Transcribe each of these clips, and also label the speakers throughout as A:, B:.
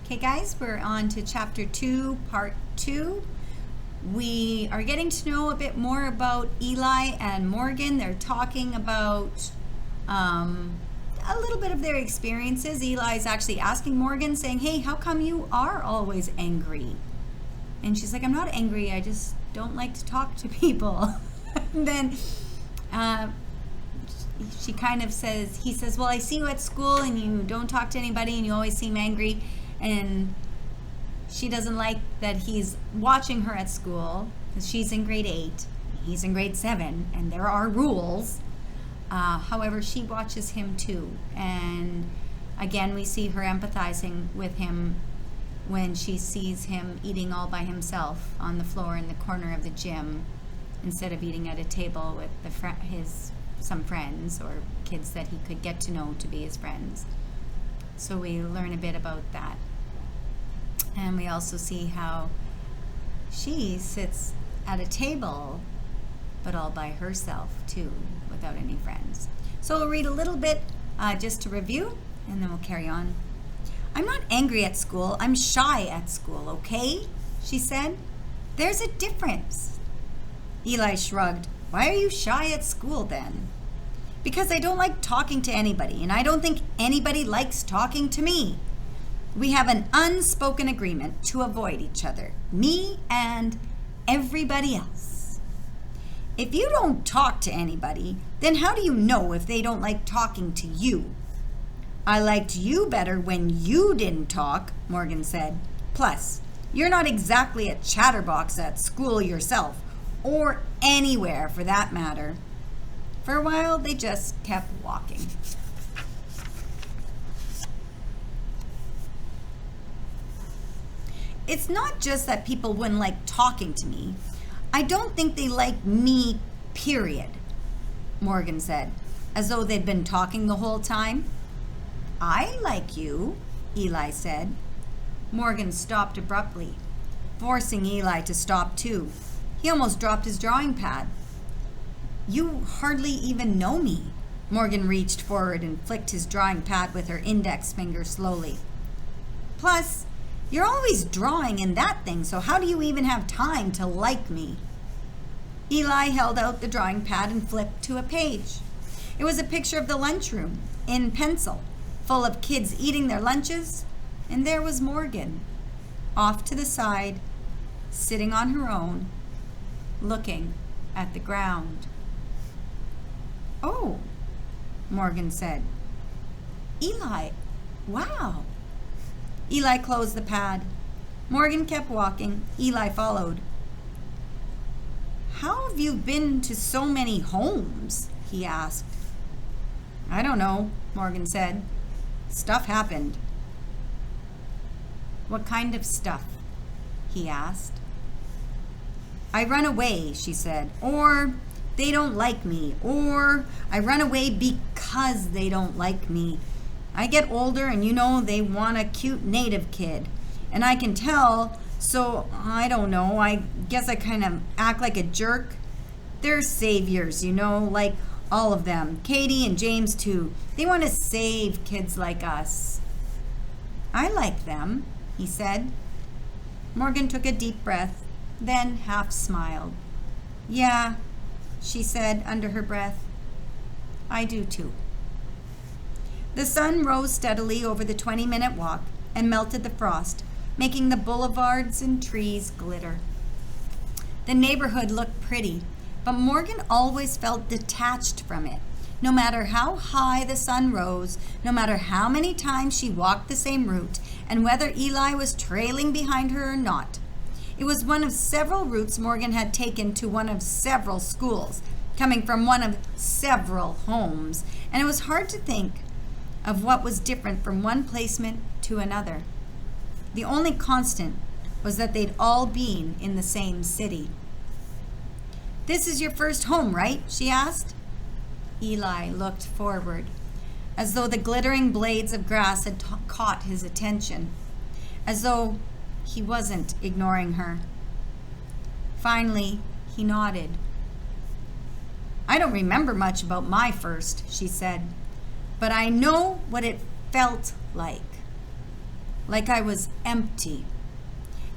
A: Okay, guys, we're on to chapter 2, part 2. We are getting to know a bit more about Eli and Morgan. They're talking about a little bit of their experiences. Eli's actually asking Morgan, saying, hey, how come you are always angry? And she's like, I'm not angry, I just don't like to talk to people. And then she kind of says, he says, well, I see you at school and you don't talk to anybody and you always seem angry. And she doesn't like that he's watching her at school because she's in grade 8, he's in grade 7, and there are rules. However, she watches him too. And again, we see her empathizing with him when she sees him eating all by himself on the floor in the corner of the gym instead of eating at a table with some friends or kids that he could get to know to be his friends. So we learn a bit about that. And we also see how she sits at a table, but all by herself too, without any friends. So we'll read a little bit just to review, and then we'll carry on. I'm not angry at school, I'm shy at school, okay? She said. There's a difference. Eli shrugged. Why are you shy at school then? Because I don't like talking to anybody, and I don't think anybody likes talking to me. We have an unspoken agreement to avoid each other, me and everybody else. If you don't talk to anybody, then how do you know if they don't like talking to you? I liked you better when you didn't talk, Morgan said. Plus, you're not exactly a chatterbox at school yourself, or anywhere for that matter. For a while, they just kept walking. It's not just that people wouldn't like talking to me. I don't think they like me, period, Morgan said, as though they'd been talking the whole time. I like you, Eli said. Morgan stopped abruptly, forcing Eli to stop too. He almost dropped his drawing pad. You hardly even know me. Morgan reached forward and flicked his drawing pad with her index finger slowly. Plus, you're always drawing in that thing, so how do you even have time to like me? Eli held out the drawing pad and flipped to a page. It was a picture of the lunchroom, in pencil, full of kids eating their lunches, and there was Morgan, off to the side, sitting on her own, looking at the ground. Oh, Morgan said. Eli, wow. Eli closed the pad. Morgan kept walking. Eli followed. How have you been to so many homes? He asked. I don't know, Morgan said. Stuff happened. What kind of stuff? He asked. I run away, she said, or they don't like me, or I run away because they don't like me. I get older and they want a cute native kid. And I can tell, so I don't know, I guess I kind of act like a jerk. They're saviors, like all of them. Katie and James too. They want to save kids like us. I like them, he said. Morgan took a deep breath, then half smiled. Yeah, she said under her breath. I do too. The sun rose steadily over the 20-minute walk and melted the frost, making the boulevards and trees glitter. The neighborhood looked pretty, but Morgan always felt detached from it. No matter how high the sun rose, no matter how many times she walked the same route, and whether Eli was trailing behind her or not. It was one of several routes Morgan had taken to one of several schools, coming from one of several homes, and it was hard to think of what was different from one placement to another. The only constant was that they'd all been in the same city. This is your first home, right? She asked. Eli looked forward, as though the glittering blades of grass had caught his attention, as though he wasn't ignoring her. Finally, he nodded. I don't remember much about my first, she said, but I know what it felt like. like I was empty.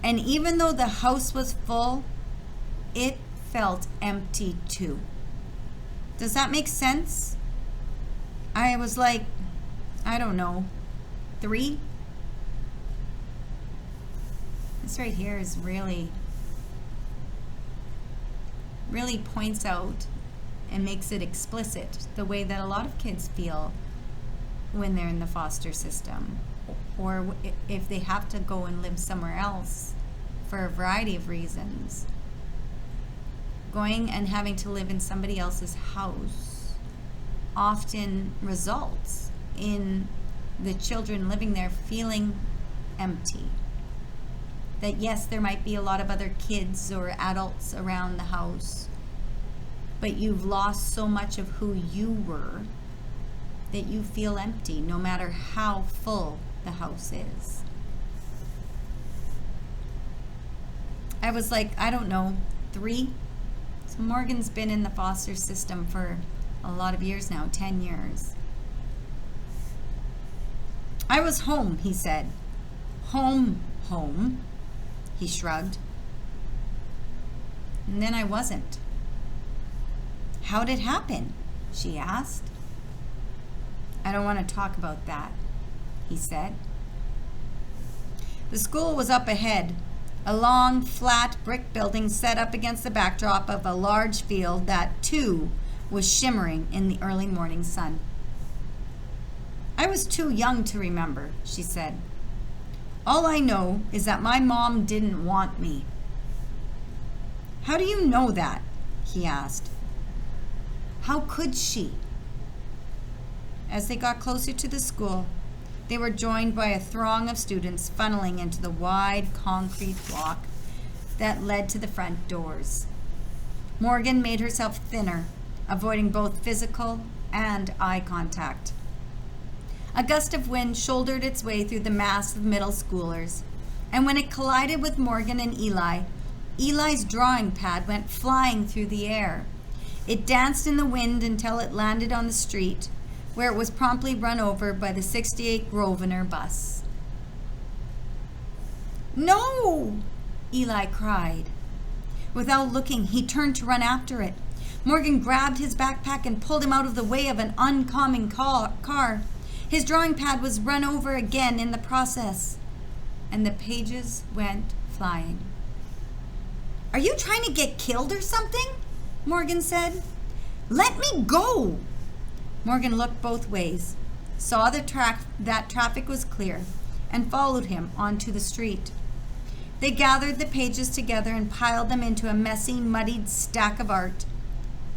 A: And even though the house was full, it felt empty too. Does that make sense? I was like, I don't know, 3? This right here is really points out and makes it explicit the way that a lot of kids feel when they're in the foster system, or if they have to go and live somewhere else for a variety of reasons. Going and having to live in somebody else's house often results in the children living there feeling empty. That yes, there might be a lot of other kids or adults around the house, but you've lost so much of who you were that you feel empty no matter how full the house is. I was like, I don't know, 3? So Morgan's been in the foster system for a lot of years now, 10 years. I was home, he said. Home. He shrugged. And then I wasn't. How'd it happen? She asked. I don't want to talk about that, he said. The school was up ahead, a long, flat brick building set up against the backdrop of a large field that, too, was shimmering in the early morning sun. I was too young to remember, she said. All I know is that my mom didn't want me. How do you know that? He asked. How could she? As they got closer to the school, they were joined by a throng of students funneling into the wide concrete walk that led to the front doors. Morgan made herself thinner, avoiding both physical and eye contact. A gust of wind shouldered its way through the mass of middle schoolers, and when it collided with Morgan and Eli, Eli's drawing pad went flying through the air. It danced in the wind until it landed on the street, where it was promptly run over by the 68 Grosvenor bus. No! Eli cried. Without looking, he turned to run after it. Morgan grabbed his backpack and pulled him out of the way of an oncoming car. His drawing pad was run over again in the process, and the pages went flying. Are you trying to get killed or something? Morgan said. Let me go! Morgan looked both ways, saw that traffic was clear, and followed him onto the street. They gathered the pages together and piled them into a messy, muddied stack of art.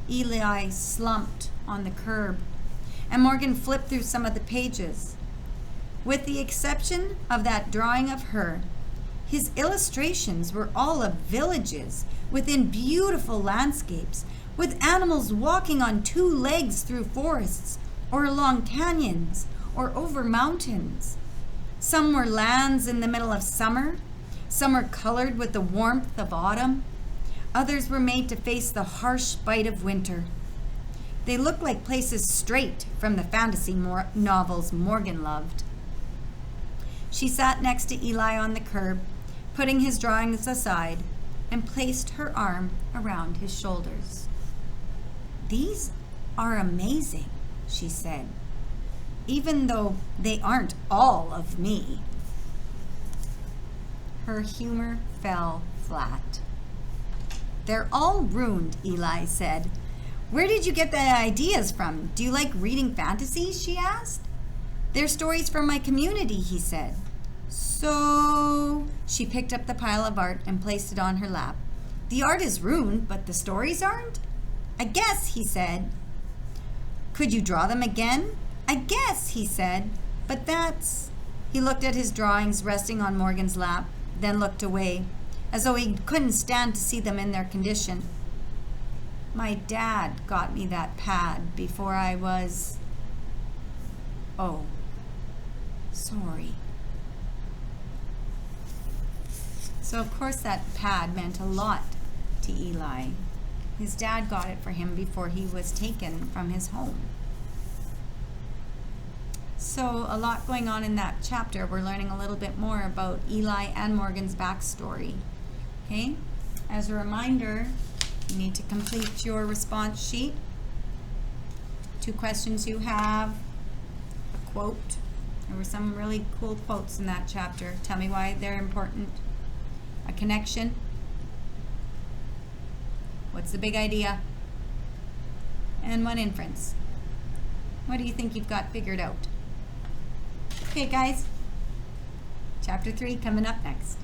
A: Eli slumped on the curb, and Morgan flipped through some of the pages. With the exception of that drawing of her, his illustrations were all of villages within beautiful landscapes, with animals walking on 2 legs through forests, or along canyons, or over mountains. Some were lands in the middle of summer, some were colored with the warmth of autumn, others were made to face the harsh bite of winter. They looked like places straight from the fantasy novels Morgan loved. She sat next to Eli on the curb, putting his drawings aside, and placed her arm around his shoulders. These are amazing, she said, even though they aren't all of me. Her humor fell flat. They're all ruined, Eli said. Where did you get the ideas from? Do you like reading fantasies? She asked. They're stories from my community, he said. So, she picked up the pile of art and placed it on her lap. The art is ruined, but the stories aren't? I guess, he said. Could you draw them again? I guess, he said, but that's... He looked at his drawings resting on Morgan's lap, then looked away, as though he couldn't stand to see them in their condition. My dad got me that pad before I was... Oh, sorry. So of course that pad meant a lot to Eli. His dad got it for him before he was taken from his home. So a lot going on in that chapter. We're learning a little bit more about Eli and Morgan's backstory. Okay? As a reminder, you need to complete your response sheet. 2 questions you have, a quote. There were some really cool quotes in that chapter. Tell me why they're important. A connection. What's the big idea? And 1 inference. What do you think you've got figured out? Okay, guys. Chapter 3 coming up next.